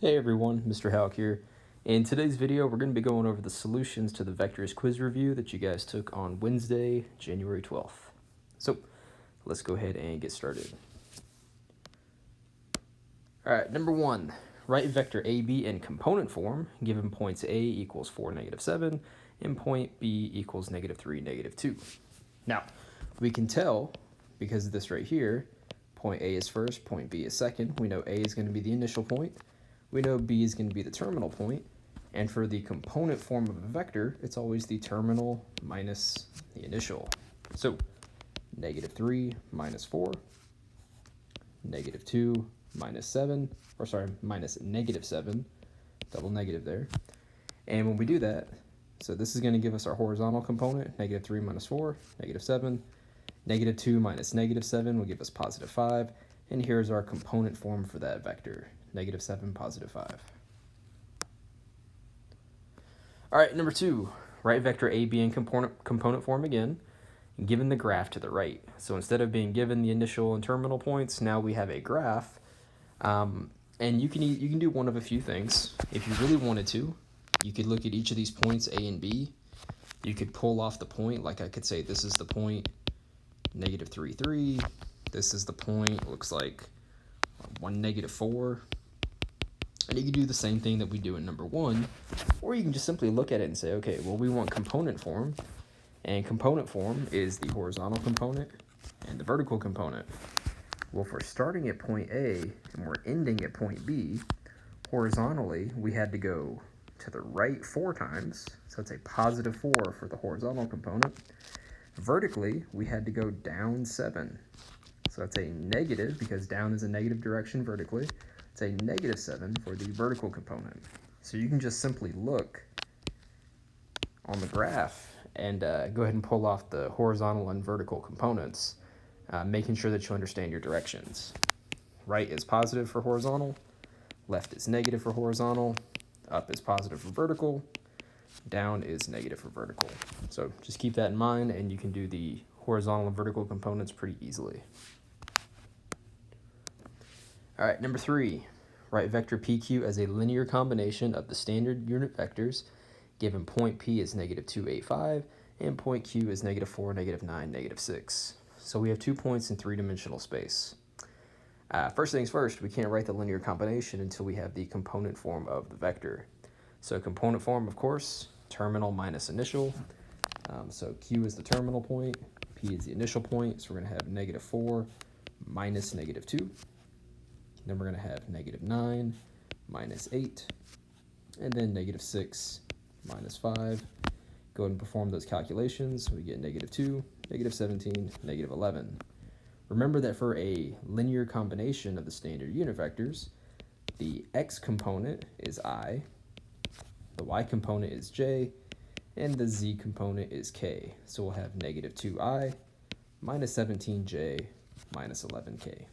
Hey everyone, Mr. Houck here. In today's video, we're going to be going over the solutions to the vectors quiz review that you guys took on Wednesday, January 12th. So, let's go ahead and get started. Alright, number 1. Write vector AB in component form, given points A equals 4, -7, and point B equals -3, -2. Now, we can tell, because of this right here, point A is first, point B is second. We know A is going to be the initial point. We know B is going to be the terminal point, and for the component form of a vector, it's always the terminal minus the initial. So, -3 minus 4, -2 minus 7, minus -7, double negative there. And when we do that, so this is going to give us our horizontal component, -3 minus 4, -7. -2 minus -7 will give us +5, and here's our component form for that vector. -7, +5. All right, number 2, write vector AB in component form again, given the graph to the right. So instead of being given the initial and terminal points, now we have a graph. And you can do one of a few things. If you really wanted to, you could look at each of these points, A and B. You could pull off the point, like I could say this is the point, -3, 3. This is the point, looks like 1, -4. And you can do the same thing that we do in number 1, or you can just simply look at it and say, okay, well, we want component form, and component form is the horizontal component and the vertical component. Well, if we're starting at point A and we're ending at point B, horizontally, we had to go to the right 4 times, so it's a +4 for the horizontal component. Vertically, we had to go down 7, so that's a negative, because down is a negative direction vertically. It's a -7 for the vertical component. So you can just simply look on the graph and go ahead and pull off the horizontal and vertical components, making sure that you understand your directions. Right is positive for horizontal, left is negative for horizontal, up is positive for vertical, down is negative for vertical. So just keep that in mind, and you can do the horizontal and vertical components pretty easily. All right, number 3, write vector PQ as a linear combination of the standard unit vectors, given point P is -2, 8, 5, and point Q is -4, -9, -6. So we have 2 points in 3-dimensional space. First things first, we can't write the linear combination until we have the component form of the vector. So component form, of course, terminal minus initial. So Q is the terminal point, P is the initial point, so we're going to have -4 minus -2. Then we're going to have -9 minus 8, and then -6 minus 5. Go ahead and perform those calculations. We get -2, -17, -11. Remember that for a linear combination of the standard unit vectors, the x component is I, the y component is j, and the z component is k. So we'll have -2i minus 17j minus 11k.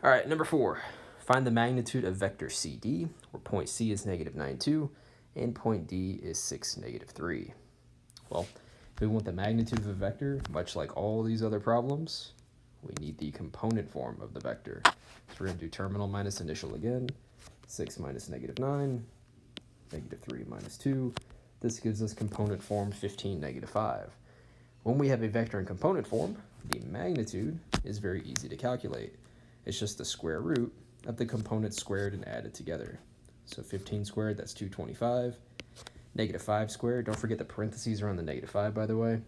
All right, number 4, find the magnitude of vector CD, where point C is -9, 2, and point D is 6, -3. Well, if we want the magnitude of a vector, much like all these other problems, we need the component form of the vector. So we're going to do terminal minus initial again, 6 minus -9, -3 minus 2. This gives us component form 15, -5. When we have a vector in component form, the magnitude is very easy to calculate. It's just the square root of the components squared and added together. So 15 squared, that's 225. -5 squared, don't forget the parentheses around the -5, by the way,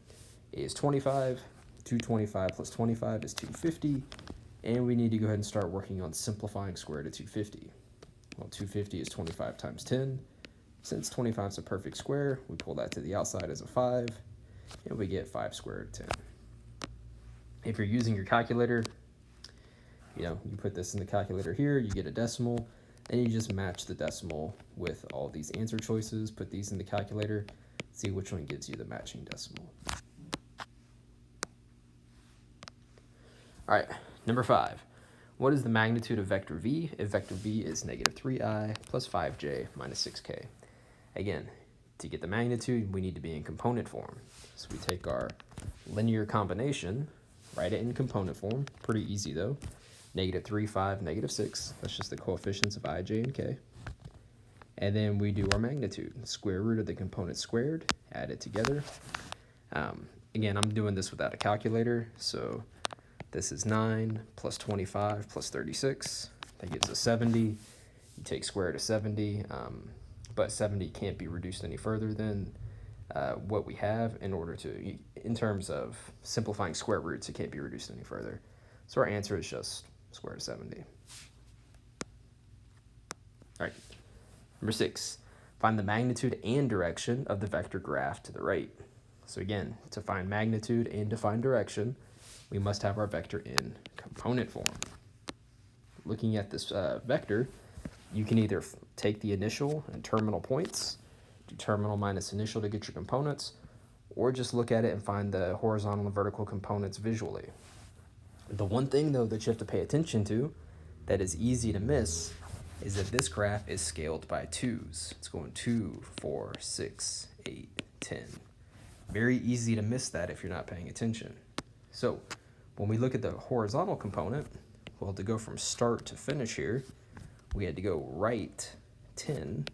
is 25. 225 plus 25 is 250. And we need to go ahead and start working on simplifying square root of 250. Well, 250 is 25 times 10. Since 25 is a perfect square, we pull that to the outside as a 5, and we get 5 squared root of 10. If you're using your calculator, you put this in the calculator here, you get a decimal, and you just match the decimal with all these answer choices, put these in the calculator, see which one gives you the matching decimal. All right, number 5. What is the magnitude of vector V if vector V is -3i plus 5j minus 6k? Again, to get the magnitude, we need to be in component form. So we take our linear combination, write it in component form, pretty easy though. negative 3, 5, negative 6. That's just the coefficients of I, J, and K. And then we do our magnitude. Square root of the component squared, add it together. Again, I'm doing this without a calculator, so this is 9 plus 25 plus 36. That gives us 70. You take square root of 70, but 70 can't be reduced any further than what we have in terms of simplifying square roots, it can't be reduced any further. So our answer is just square root of 70. All right. Number 6, find the magnitude and direction of the vector graph to the right. So again, to find magnitude and to find direction, we must have our vector in component form. Looking at this vector, you can either take the initial and terminal points, do terminal minus initial to get your components, or just look at it and find the horizontal and vertical components visually. The one thing, though, that you have to pay attention to that is easy to miss is that this graph is scaled by 2s. It's going 2, 4, 6, 8, 10. Very easy to miss that if you're not paying attention. So when we look at the horizontal component, well, to go from start to finish here, we had to go right 10.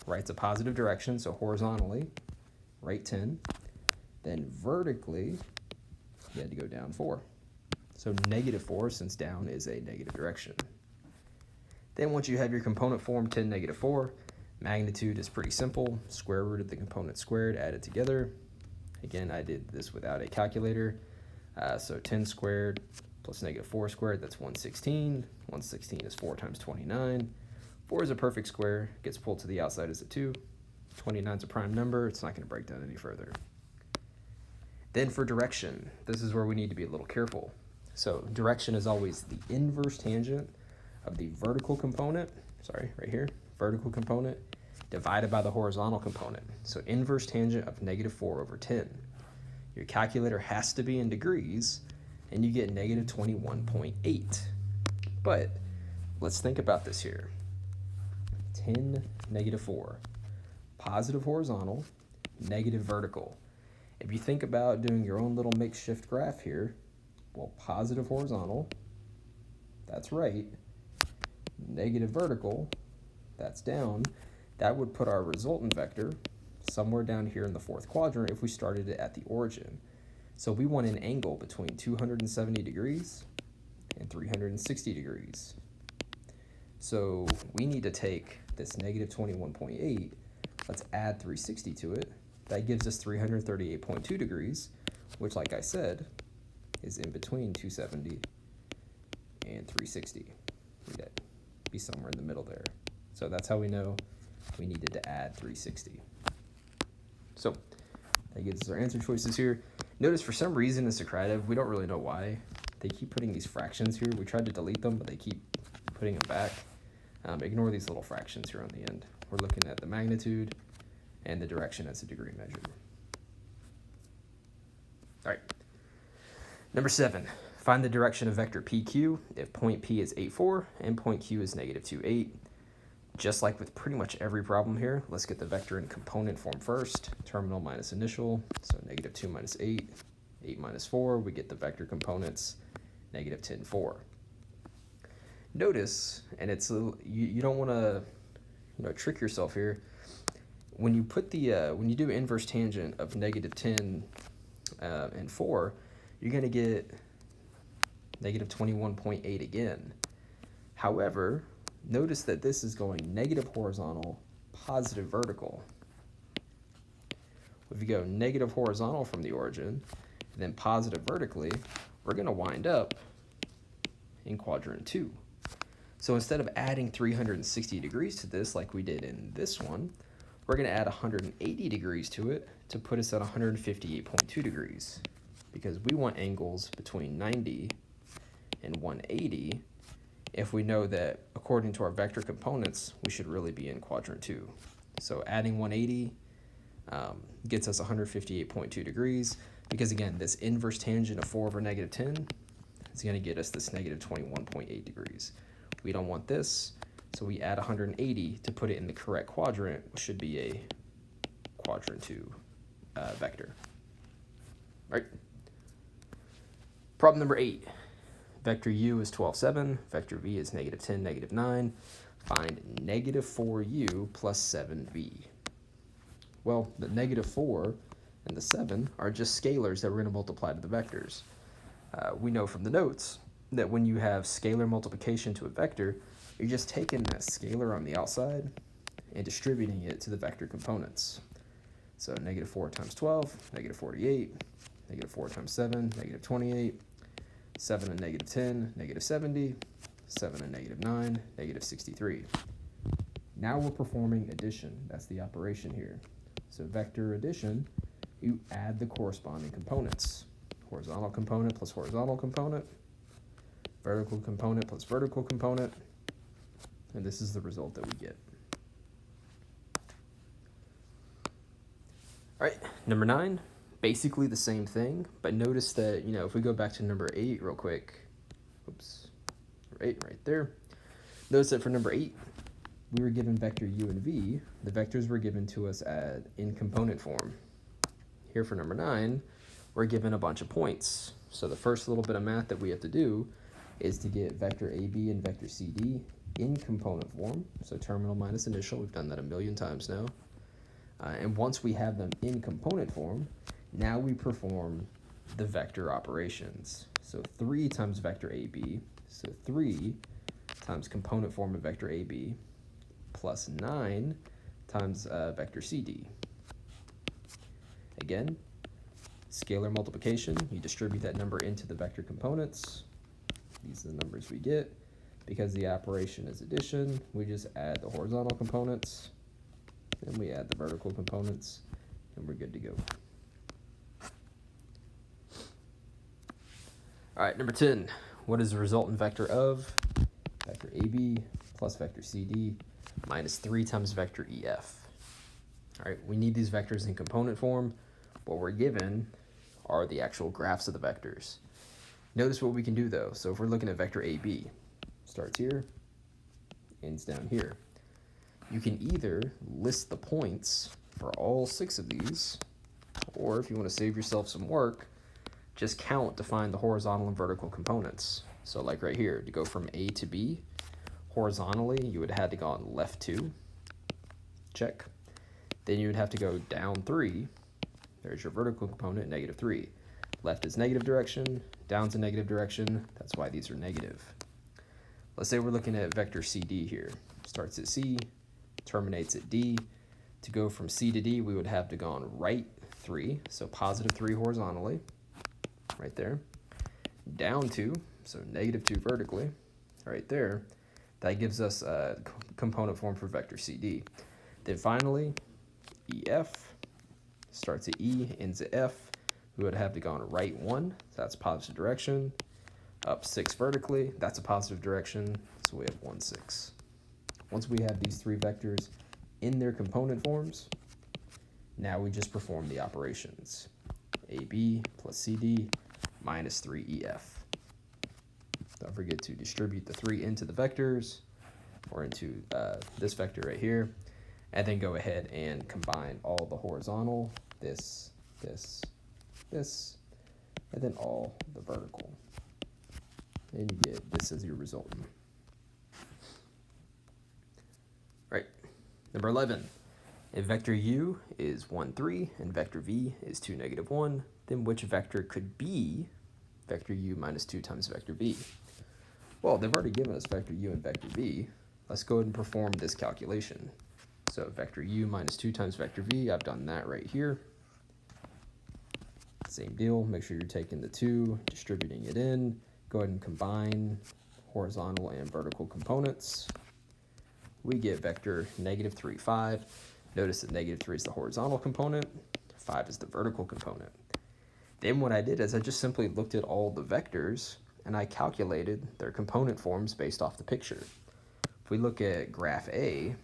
Right's a positive direction, so horizontally, right 10. Then vertically, you had to go down 4. So negative 4, since down is a negative direction. Then once you have your component form 10, negative 4, magnitude is pretty simple. Square root of the component squared, add it together. Again, I did this without a calculator. So 10 squared plus negative 4 squared, that's 116. 116 is 4 times 29. 4 is a perfect square, gets pulled to the outside as a 2. 29 is a prime number, it's not going to break down any further. Then for direction, this is where we need to be a little careful. So direction is always the inverse tangent of the vertical component, right here, vertical component, divided by the horizontal component. So inverse tangent of negative 4 over 10. Your calculator has to be in degrees, and you get negative 21.8. But let's think about this here. 10, negative 4. Positive horizontal, negative vertical. If you think about doing your own little makeshift graph here, well, positive horizontal, that's right. Negative vertical, that's down. That would put our resultant vector somewhere down here in the fourth quadrant if we started it at the origin. So we want an angle between 270 degrees and 360 degrees. So we need to take this negative 21.8, let's add 360 to it. That gives us 338.2 degrees, which, like I said, is in between 270 and 360. We'd be somewhere in the middle there. So that's how we know we needed to add 360. So that gives us our answer choices here. Notice for some reason in Socrative, we don't really know why, they keep putting these fractions here. We tried to delete them, but they keep putting them back. Ignore these little fractions here on the end. We're looking at the magnitude and the direction as a degree measure. All right. Number 7, find the direction of vector PQ if point P is 8, 4 and point Q is negative 2, 8. Just like with pretty much every problem here, let's get the vector in component form first. Terminal minus initial, so negative 2 minus 8, 8 minus 4. We get the vector components, negative 10, 4. Notice, and it's you don't want to trick yourself here. When you put when you do inverse tangent of negative 10 and 4, you're going to get negative 21.8 again. However, notice that this is going negative horizontal, positive vertical. If you go negative horizontal from the origin, and then positive vertically, we're going to wind up in quadrant 2. So instead of adding 360 degrees to this like we did in this one, we're going to add 180 degrees to it to put us at 158.2 degrees, because we want angles between 90 and 180 if we know that according to our vector components, we should really be in quadrant 2. So adding 180 gets us 158.2 degrees, because again, this inverse tangent of 4 over negative 10 is going to get us this negative 21.8 degrees. We don't want this, so we add 180 to put it in the correct quadrant, which should be a quadrant 2 vector. All right. Problem number 8. vector u is 12, 7. Vector v is negative 10, negative 9. Find negative 4u plus 7v. Well, the negative 4 and the 7 are just scalars that we're going to multiply to the vectors. We know from the notes that when you have scalar multiplication to a vector, you're just taking that scalar on the outside and distributing it to the vector components. So negative 4 times 12, negative 48, negative 4 times 7, negative 28, 7 and negative 10, negative 70, 7 and negative 9, negative 63. Now we're performing addition. That's the operation here. So vector addition, you add the corresponding components. Horizontal component plus horizontal component, vertical component plus vertical component, and this is the result that we get. All right, number 9, basically the same thing, but notice that, if we go back to number 8 real quick, oops, number 8 right there, notice that for number 8, we were given vector u and v. The vectors were given to us in component form. Here for number 9, we're given a bunch of points. So the first little bit of math that we have to do is to get vector AB and vector CD in component form. So terminal minus initial, we've done that a million times now. And once we have them in component form, now we perform the vector operations. So 3 times vector AB, so 3 times component form of vector AB, plus 9 times vector CD. Again, scalar multiplication, you distribute that number into the vector components. These are the numbers we get. Because the operation is addition, we just add the horizontal components, then we add the vertical components, and we're good to go. All right, number 10, what is the resultant vector of vector AB plus vector CD minus 3 times vector EF? All right, we need these vectors in component form. What we're given are the actual graphs of the vectors. Notice what we can do though. So if we're looking at vector AB, starts here, ends down here. You can either list the points for all 6 of these, or if you want to save yourself some work, just count to find the horizontal and vertical components. So like right here, to go from A to B, horizontally, you would have had to go on left 2, check. Then you would have to go down 3, there's your vertical component, negative 3. Left is negative direction, down's a negative direction, that's why these are negative. Let's say we're looking at vector CD here. Starts at C, terminates at D. To go from C to D, we would have to go on right 3, so positive 3 horizontally, right there. Down 2, so negative 2 vertically, right there. That gives us a component form for vector CD. Then finally, EF, starts at E, ends at F. We would have to go on right 1, so that's positive direction. Up 6 vertically, that's a positive direction, so we have 1, 6. Once we have these 3 vectors in their component forms, now we just perform the operations. AB plus CD minus 3EF. Don't forget to distribute the 3 into the vectors, or into this vector right here, and then go ahead and combine all the horizontal, this, and then all the vertical. And you get this as your resultant. Right, number 11. If vector u is 1, 3, and vector v is 2, negative 1, then which vector could be vector u minus 2 times vector v? Well, they've already given us vector u and vector v. Let's go ahead and perform this calculation. So vector u minus 2 times vector v, I've done that right here. Same deal, make sure you're taking the 2, distributing it in. Go ahead and combine horizontal and vertical components. We get vector negative 3, 5. Notice that negative 3 is the horizontal component, 5 is the vertical component. Then what I did is I just simply looked at all the vectors and I calculated their component forms based off the picture. If we look at graph A,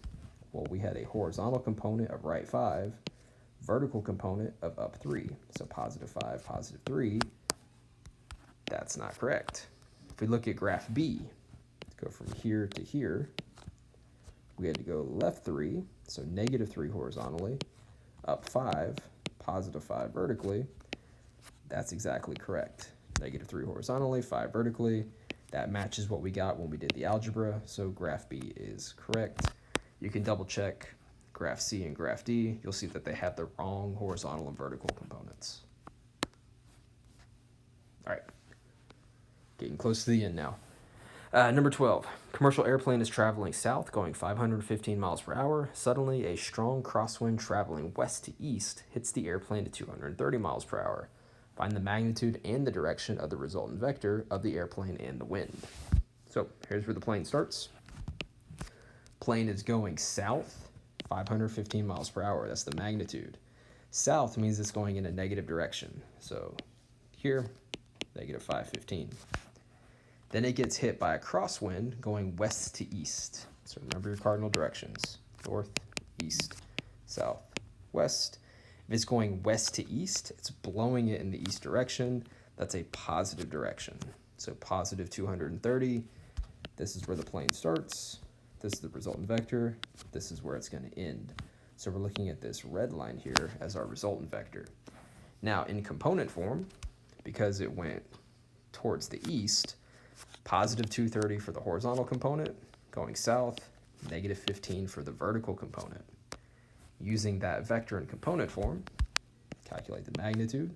well, we had a horizontal component of right 5, vertical component of up 3. So positive 5, positive 3. That's not correct. If we look at graph B, let's go from here to here. We had to go left 3, so negative 3 horizontally, up 5, positive 5 vertically. That's exactly correct. Negative 3 horizontally, 5 vertically. That matches what we got when we did the algebra, so graph B is correct. You can double check graph C and graph D. You'll see that they have the wrong horizontal and vertical components. All right, getting close to the end now. Number 12, commercial airplane is traveling south, going 515 miles per hour. Suddenly, a strong crosswind traveling west to east hits the airplane at 230 miles per hour. Find the magnitude and the direction of the resultant vector of the airplane and the wind. So here's where the plane starts. Plane is going south, 515 miles per hour. That's the magnitude. South means it's going in a negative direction. So here, negative 515. Then it gets hit by a crosswind going west to east. So remember your cardinal directions: north, east, south, west. If it's going west to east, it's blowing it in the east direction. That's a positive direction. So positive 230. This is where the plane starts. This is the resultant vector. This is where it's going to end. So we're looking at this red line here as our resultant vector. Now in component form, because it went towards the east, positive 230 for the horizontal component, going south, negative 15 for the vertical component. Using that vector in component form, calculate the magnitude,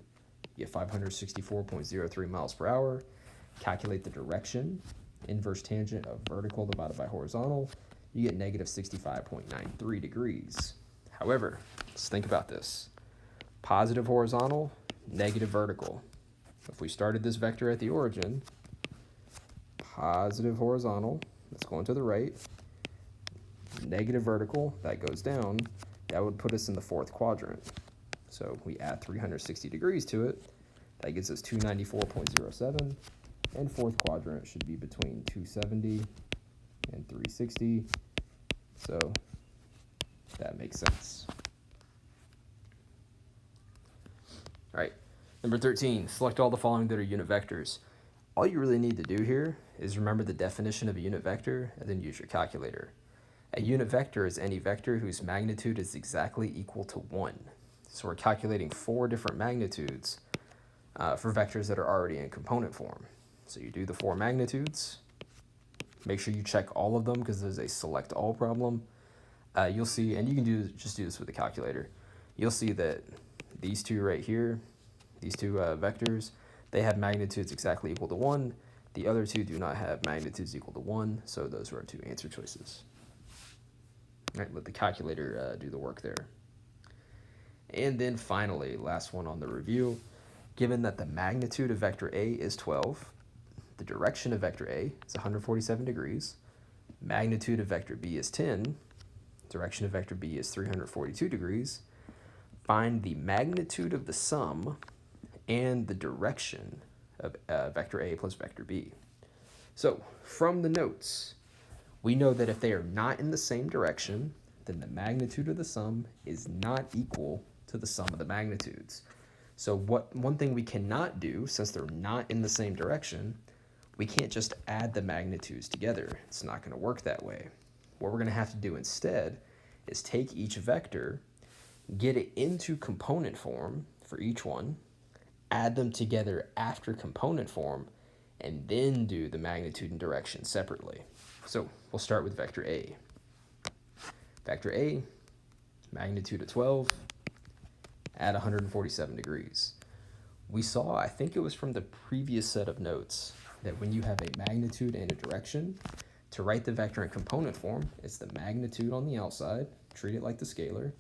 you get 564.03 miles per hour. Calculate the direction, inverse tangent of vertical divided by horizontal, you get negative 65.93 degrees. However, let's think about this. Positive horizontal, negative vertical. If we started this vector at the origin, positive horizontal, that's going to the right, negative vertical, that goes down, that would put us in the fourth quadrant. So we add 360 degrees to it, that gives us 294.07, and fourth quadrant should be between 270 and 360, so that makes sense. All right, number 13, select all the following that are unit vectors. All you really need to do here is remember the definition of a unit vector and then use your calculator. A unit vector is any vector whose magnitude is exactly equal to 1. So we're calculating 4 different magnitudes for vectors that are already in component form. So you do the 4 magnitudes. Make sure you check all of them because there's a select all problem. You'll see, and you can just do this with the calculator. You'll see that these two right here, these two vectors, they have magnitudes exactly equal to 1. The other two do not have magnitudes equal to 1, so those are our 2 answer choices. All right, let the calculator do the work there. And then finally, last one on the review, given that the magnitude of vector A is 12, the direction of vector A is 147 degrees, magnitude of vector B is 10, direction of vector B is 342 degrees, find the magnitude of the sum and the direction of vector A plus vector B. So from the notes, we know that if they are not in the same direction, then the magnitude of the sum is not equal to the sum of the magnitudes. So one thing we cannot do, since they're not in the same direction, we can't just add the magnitudes together. It's not going to work that way. What we're going to have to do instead is take each vector, get it into component form for each one, add them together after component form, and then do the magnitude and direction separately. So we'll start with vector A. Vector A, magnitude of 12, at 147 degrees. We saw, I think it was from the previous set of notes, that when you have a magnitude and a direction, to write the vector in component form, it's the magnitude on the outside, treat it like the scalar,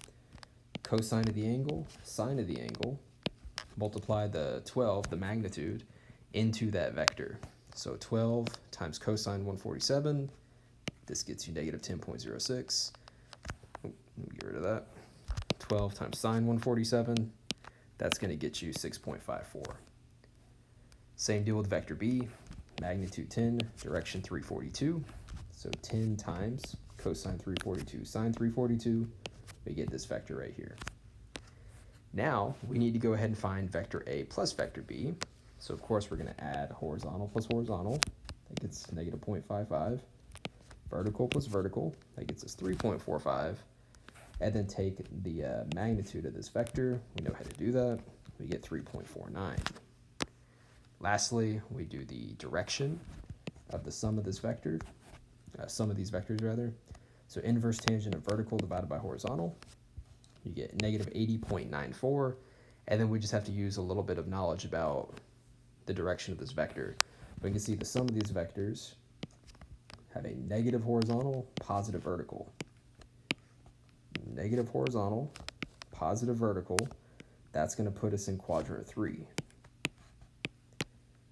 cosine of the angle, sine of the angle, multiply the 12, the magnitude, into that vector. So 12 times cosine 147, this gets you negative 10.06. Let me get rid of that. 12 times sine 147, that's going to get you 6.54. Same deal with vector B, magnitude 10, direction 342. So 10 times cosine 342 sine 342, we get this vector right here. Now we need to go ahead and find vector A plus vector B. So of course we're going to add horizontal plus horizontal, that gets negative 0.55. Vertical plus vertical, that gets us 3.45. And then take the magnitude of this vector. We know how to do that. We get 3.49. Lastly, we do the direction of the sum of this vector, sum of these vectors rather. So inverse tangent of vertical divided by horizontal, you get negative 80.94, and then we just have to use a little bit of knowledge about the direction of this vector. We can see the sum of these vectors have a negative horizontal, positive vertical. Negative horizontal, positive vertical, that's going to put us in quadrant 3.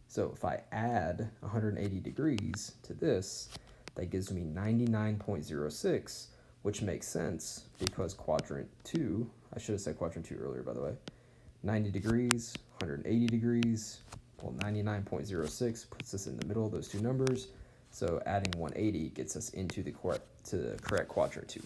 So if I add 180 degrees to this, that gives me 99.06, which makes sense because quadrant 2, I should have said quadrant 2 earlier, by the way, 90 degrees, 180 degrees, well, 99.06 puts us in the middle of those two numbers, so adding 180 gets us into the correct quadrant 2.